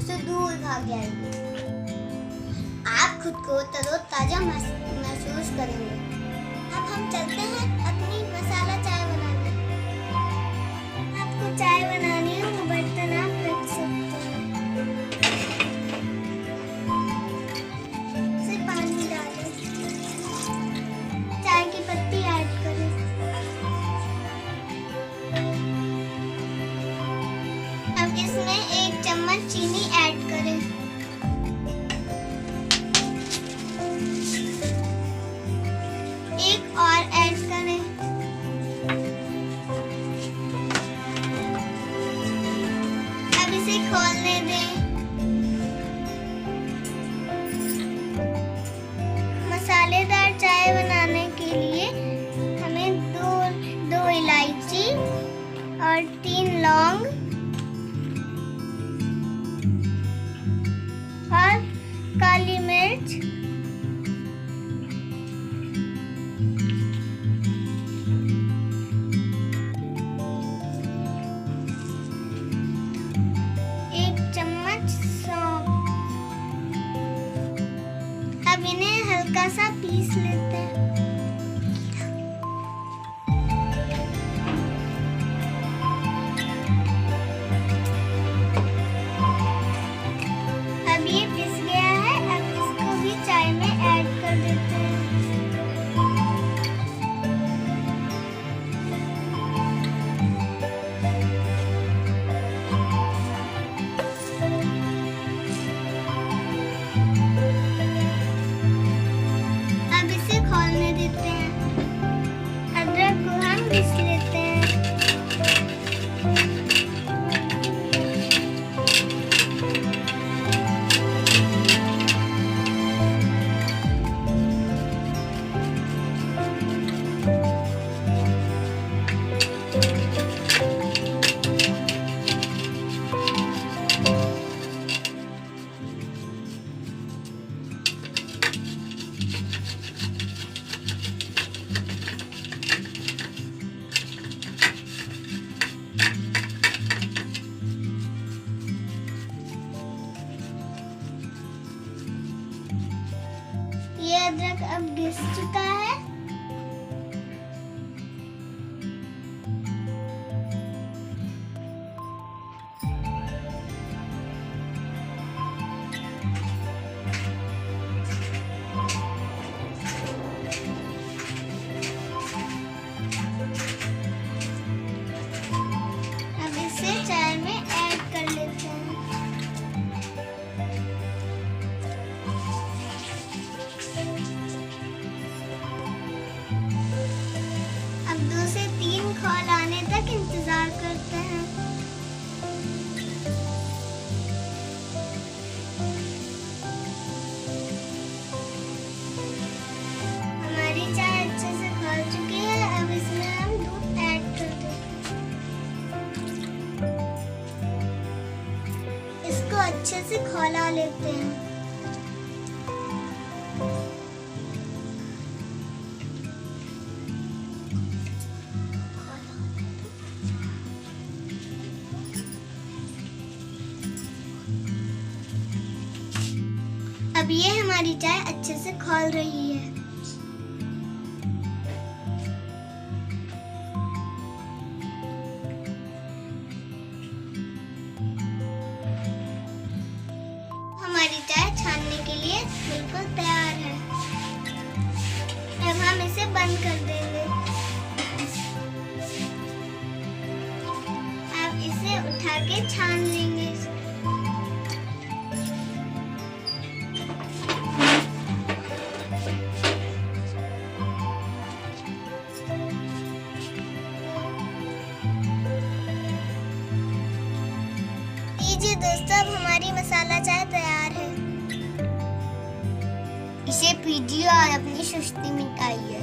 से दूर भाग जाएगी। आप खुद को तरोताजा महसूस करेंगे। अब हम चलते हैं अपनी मसाला चाय बनाने। आपको चाय बनानी हो तो बर्तन आप रख सकते हैं। सिर्फ पानी डालें, चाय की पत्ती ऐड करें। अब इसमें 1 चम्मच चीनी ऐड करें। एक और ऐड करें। अब इसे खोलने दें। मसालेदार चाय बनाने के लिए हमें दो इलायची और 3 लौंग और काली मिर्च, अब इन्हें हल्का सा पीस लेते हैं। अब ये पिस गया है। अब इसको भी चाय में ऐड कर देते हैं। खोलने देते हैं। अदरक को हम पीस लेते हैं। ये अदरक अब घिस चुका है। अब इसे चाय में ऐड कर लेते हैं। अब 2 से 3 खौल आने तक इंतजार करते हैं। हमारी चाय अच्छे से खौल चुकी है। अब इसमें हम दूध ऐड कर देते हैं। इसको अच्छे से खौला लेते हैं। अब ये हमारी चाय अच्छे से खौल रही है। हमारी चाय छानने के लिए बिल्कुल तैयार है। अब हम इसे बंद कर देंगे। अब इसे उठा के छान लेंगे। लीजिए दोस्तों, अब हमारी मसाला चाय तैयार है। इसे पीजिए और अपनी सुस्ती मिटाइए।